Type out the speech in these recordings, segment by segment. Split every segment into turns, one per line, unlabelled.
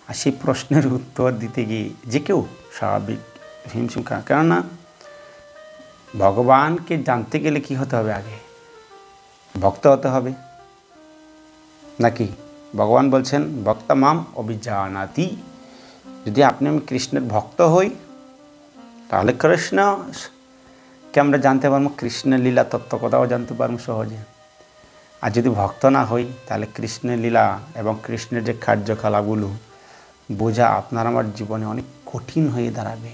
আর সেই প্রশ্নের উত্তর দিতে গিয়ে যে কেউ স্বাভাবিক হিমশিম খায়। কেননা ভগবানকে জানতে গেলে কি হতে হবে? আগে ভক্ত হতে হবে নাকি? ভগবান বলছেন ভক্তা মাম অভিজানাতি। যদি আপনি আমি কৃষ্ণের ভক্ত হই তাহলে কৃষ্ণকে আমরা জানতে পারবো, কৃষ্ণের লীলা তত্ত্ব কথাও জানতে পারবো সহজে। আর যদি ভক্ত না হই তাহলে কৃষ্ণের লীলা এবং কৃষ্ণের যে কার্যকলাপগুলো বোঝা আপনার আমার জীবনে অনেক কঠিন হয়ে দাঁড়াবে।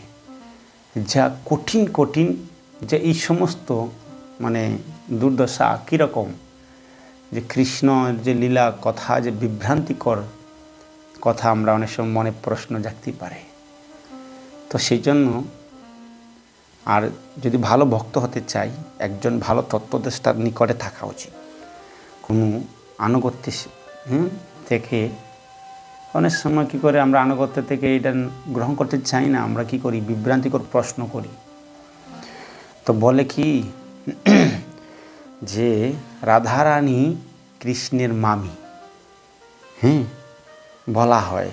যা কঠিন যে এই সমস্ত মানে দুর্দশা কীরকম, যে কৃষ্ণের যে লীলা কথা, যে বিভ্রান্তিকর কথা আমরা অনেক সময় মনে প্রশ্ন জাগতে পারে। তো সেই জন্য আর যদি ভালো ভক্ত হতে চাই একজন ভালো তত্ত্বদ্রষ্টার নিকটে থাকা উচিত। কোনো আনুগত্য থেকে অনেক সময় কী করে আমরা আনুগত্য থেকে এটা গ্রহণ করতে চাই না, আমরা কি করি? বিভ্রান্তিকর প্রশ্ন করি। তো বলে কি যে রাধারানী কৃষ্ণের মামি, বলা হয়।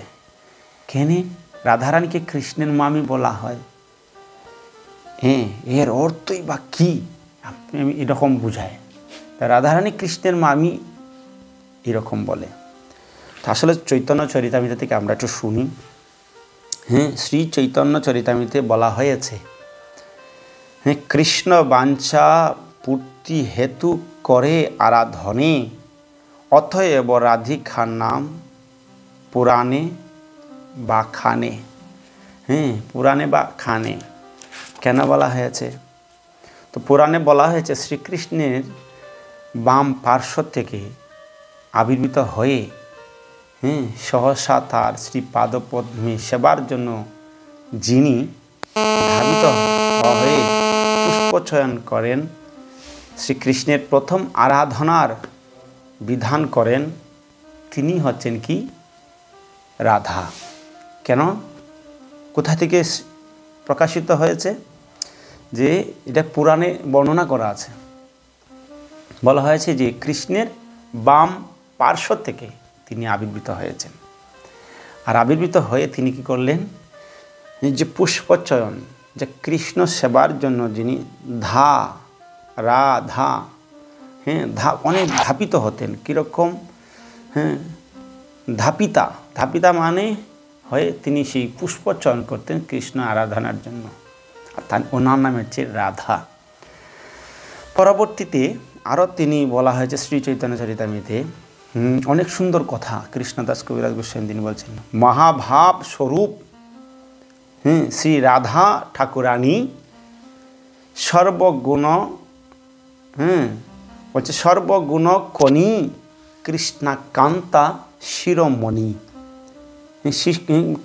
কেন রাধারানীকে কৃষ্ণের মামি বলা হয়? এর অর্থই বা কী? আপনি আমি এরকম বুঝায় তা রাধারানী কৃষ্ণের মামি এরকম বলে। তো আসলে চৈতন্য চরিতামৃত থেকে আমরা একটু শুনি। শ্রী চৈতন্য চরিতামৃতে বলা হয়েছে, কৃষ্ণ বাঞ্ছা পূর্তি হেতু করে আরাধনে অতএব রাধিকার নাম পুরাণে বা খানে। পুরাণে বা খানে কেন বলা হয়েছে? তো পুরাণে বলা হয়েছে শ্রীকৃষ্ণের বাম পার্শ্ব থেকে আবির্ভূত হয়ে সহসা তার শ্রীপাদপদ্মে সেবার জন্য যিনি ধাবিত হয়ে পুষ্পচয়ন করেন, শ্রীকৃষ্ণের প্রথম আরাধনার বিধান করেন, তিনি হচ্ছেন কি? রাধা। কেন? কোথা থেকে প্রকাশিত হয়েছে? যে এটা পুরাণে বর্ণনা করা আছে। বলা হয়েছে যে কৃষ্ণের বাম পার্শ্ব থেকে তিনি আবির্ভূত হয়েছেন। আর আবির্ভূত হয়ে তিনি কি করলেন? যে পুষ্পচয়ন, যে কৃষ্ণ সেবার জন্য যিনি রাধা অনেক ধাপিত হতেন। কীরকম? ধাপিতা মানে হয়ে তিনি সেই পুষ্পচয়ন করতেন কৃষ্ণ আরাধনার জন্য। আর তার ওনার নাম হচ্ছে রাধা। পরবর্তীতে আরও তিনি বলা হয়েছে শ্রী চৈতন্য চরিতামৃতে অনেক সুন্দর কথা কৃষ্ণদাস কবিরাজ গোস্বামী তিনি বলছেন, মহাভাব স্বরূপ শ্রী রাধা ঠাকুরানী সর্বগুণ বলছে সর্বগুণ কণি কৃষ্ণাকান্তা শিরোমণি।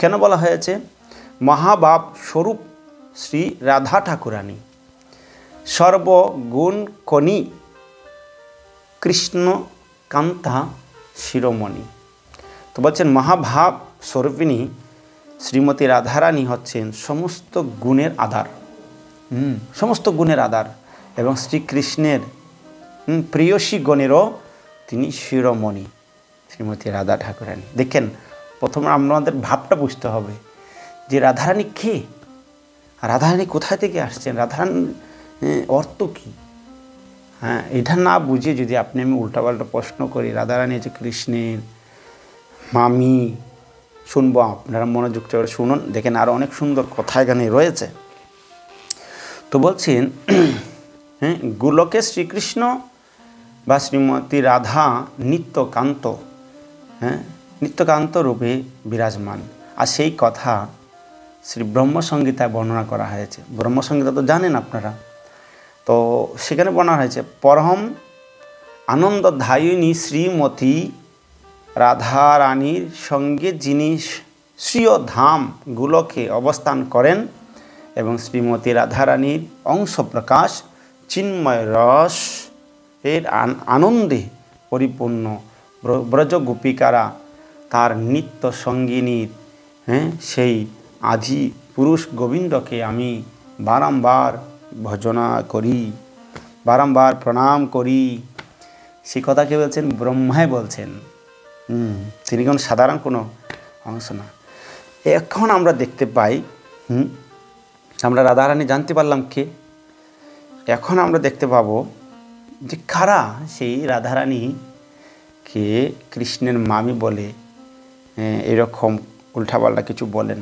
কেন বলা হয়েছে? মহাভাব স্বরূপ শ্রী রাধা ঠাকুরানী সর্বগুণ কণি কৃষ্ণকান্তা শিরোমণি। তো বলছেন মহাভাব স্বরূপিণী শ্রীমতী রাধারানী হচ্ছেন সমস্ত গুণের আধার, সমস্ত গুণের আধার এবং শ্রীকৃষ্ণের প্রিয়সী গণেরও তিনি শিরোমণি শ্রীমতী রাধা ঠাকুরানী। দেখেন, প্রথমে আমাদের ভাবটা বুঝতে হবে যে রাধারানী কে, রাধারানী কোথায় থেকে আসছেন, রাধারানী অর্থ কী। এটা না বুঝে যদি আপনি আমি উল্টাপাল্টা প্রশ্ন করি রাধারানী হচ্ছে কৃষ্ণের মামি, শুনবো, আপনারা মনোযোগ করে শুনুন। দেখেন আরও অনেক সুন্দর কথা এখানে রয়েছে। তো বলছেন গোলকে শ্রীকৃষ্ণ বা শ্রীমতী রাধা নিত্যকান্ত রূপে বিরাজমান। আর সেই কথা শ্রী ব্রহ্মসংগীতায় বর্ণনা করা হয়েছে। ব্রহ্মসংগীতা তো জানেন আপনারা। তো সেখানে বর্ণনা হয়েছে পরম আনন্দদায়িনী শ্রীমতী রাধারানীর সঙ্গে যিনি স্বীয় ধাম গোলকে অবস্থান করেন এবং শ্রীমতী রাধারানীর অংশ প্রকাশ চিন্ময় রস এর আনন্দে পরিপূর্ণ ব্রজ গোপিকারা তার নিত্য সঙ্গিনীর সেই আদি পুরুষ গোবিন্দকে আমি বারংবার ভজনা করি, বারংবার প্রণাম করি। সে কথাকে বলছেন ব্রহ্মায় বলছেন, তিনি কোনো সাধারণ কোনো অংশ না। এখন আমরা দেখতে পাই আমরা রাধারানী জানতে পারলাম কে। এখন আমরা দেখতে পাবো যে কারা সেই রাধারানীকে কৃষ্ণের মামি বলে এরকম উল্টাপাল্টা কিছু বলেন।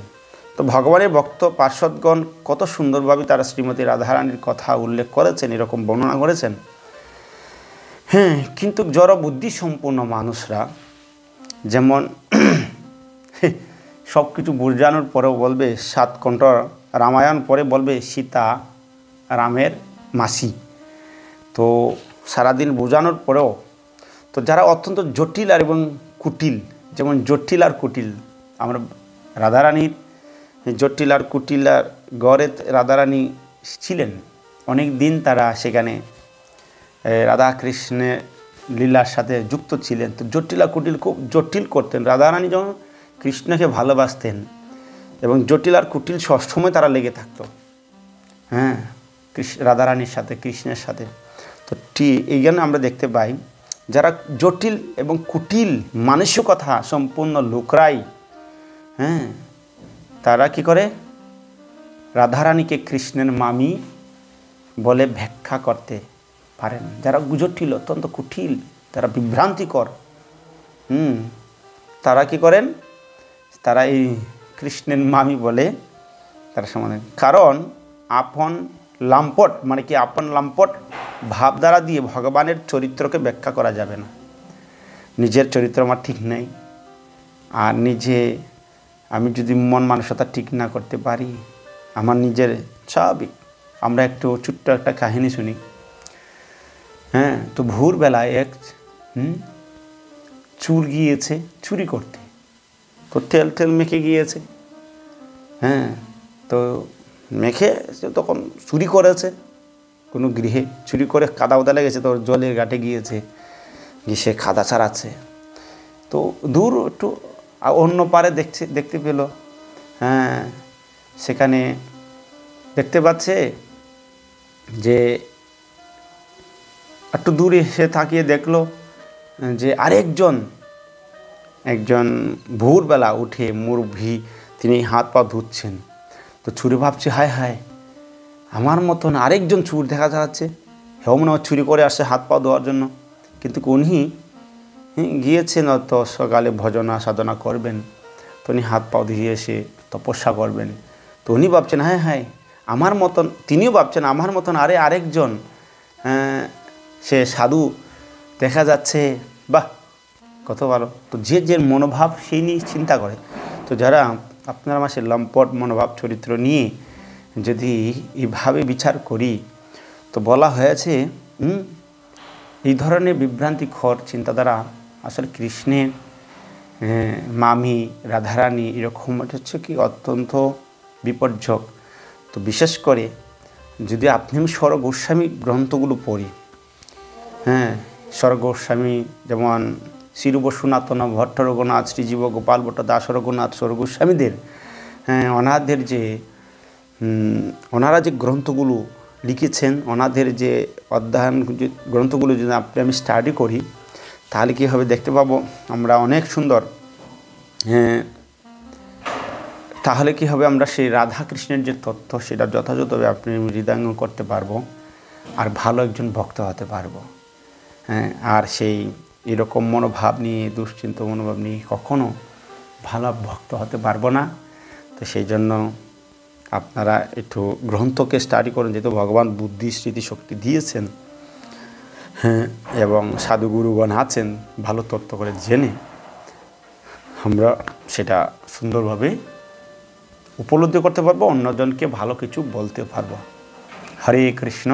তো ভগবানের ভক্ত পার্শ্বদগণ কত সুন্দরভাবে তারা শ্রীমতী রাধারানীর কথা উল্লেখ করেছেন, এরকম বর্ণনা করেছেন। কিন্তু জড় বুদ্ধি সম্পূর্ণ মানুষরা যেমন সব কিছু বোঝানোর পরেও বলবে 7 কণ্ঠ রামায়ণ পরে বলবে সীতা রামের মাসি। তো সারাদিন বোঝানোর পরেও তো যারা অত্যন্ত জটিল আর এবং কুটিল, যেমন জটিল আর কুটিল, আমরা রাধারানীর জটিল আর কুটিল আর গড়ে রাধারানী ছিলেন, অনেক দিন তারা সেখানে রাধা কৃষ্ণের লীলার সাথে যুক্ত ছিলেন। তো জটিল আর কুটিল খুব জটিল করতেন। রাধারানী যখন কৃষ্ণকে ভালোবাসতেন এবং জটিল আর কুটিল সবসময় তারা লেগে থাকতো রাধারানীর সাথে, কৃষ্ণের সাথে। তো এই জন্য আমরা দেখতে পাই যারা জটিল এবং কুটিল মানসিকতা সম্পূর্ণ লোকরাই তারা কি করে রাধারানীকে কৃষ্ণের মামি বলে ব্যাখ্যা করতে পারেন। যারা জটিল, অত্যন্ত কুটিল, তারা বিভ্রান্তিকর, তারা কি করেন, তারা এই কৃষ্ণের মামি বলে তারা সমাধান। কারণ আপন লাম্পট মানে কি আপন লাম্পট ভাবধারা দিয়ে ভগবানের চরিত্রকে ব্যাখ্যা করা যাবে না। নিজের চরিত্র আমার ঠিক নেই, আর আমি যদি মন মানসিকতা ঠিক না করতে পারি, আমার নিজের স্বাভাবিক। আমরা ছোট্ট একটা কাহিনী শুনি। তো ভোরবেলায় এক চোর গিয়েছে চুরি করতে। তো তেল মেখে গিয়েছে, তো মেখে সে তখন চুরি করেছে কোনো গৃহে, চুরি করে কাদা উদা লেগেছে, তো জলের ঘাটে গিয়ে সে কাদা ছাড়াচ্ছে। তো দূর একটু অন্য পারে দেখতে পেল, সেখানে দেখতে পাচ্ছে যে একটু দূরে সে তাকিয়ে দেখলো যে একজন ভোরবেলা উঠে মুরব্বী, তিনি হাত পা ধুচ্ছেন। তো চুরি ভাবছে, হায় আমার মতন আরেকজন চুর দেখা যাচ্ছে, মনে হয় চুরি করে আসছে হাত পা ধোয়ার জন্য। কিন্তু উনি গিয়েছেন তো সকালে ভজনা সাধনা করবেন, তো উনি হাত পা ধুয়ে এসে তপস্যা করবেন। তো উনি ভাবছেন হায় আমার মতন, তিনিও ভাবছেন আমার মতন আরেকজন সে সাধু দেখা যাচ্ছে, বাহ কত ভালো। তো যে মনোভাব সেই নিয়ে চিন্তা করে। তো যারা আপনার মাসে লম্পট মনোভাব চরিত্র নিয়ে যদি এইভাবে বিচার করি, তো বলা হয়েছে এই ধরনের বিভ্রান্তিকর চিন্তাধারা আসলে কৃষ্ণের মামি রাধারানী এরকম হচ্ছে কি অত্যন্ত বিপজ্জনক। তো বিশেষ করে যদি আপনি স্বর গোস্বামী গ্রন্থগুলো পড়ি, স্বর গোস্বামী যেমন শ্রী সনাতন ভট্ট রঘুনাথ, শ্রীজীব গোপাল ভট্ট, দাস রঘুনাথ, স্বর গোস্বামীদের ওনারা যে গ্রন্থগুলো লিখেছেন, ওনাদের যে অধ্যয়ন গ্রন্থগুলো যদি আমি স্টাডি করি, তাহলে কী হবে দেখতে পাবো আমরা অনেক সুন্দর। তাহলে কি হবে, আমরা সেই রাধা কৃষ্ণের যে তথ্য সেটা যথাযথভাবে আপনি হৃদয়ঙ্গম করতে পারবো, আর ভালো একজন ভক্ত হতে পারবো। আর সেই এরকম মনোভাব নিয়ে, দুশ্চিন্ত মনোভাব নিয়ে কখনো ভালো ভক্ত হতে পারবো না। তো সেই জন্য আপনারা একটু গ্রন্থকে স্টাডি করুন, যেহেতু ভগবান বুদ্ধি স্মৃতি শক্তি দিয়েছেন, এবং সাধুগুরুগণ আছেন, ভালো তত্ত্ব করে জেনে আমরা সেটা সুন্দরভাবে উপলব্ধি করতে পারবো, অন্যজনকে ভালো কিছু বলতে পারবো। হরে কৃষ্ণ।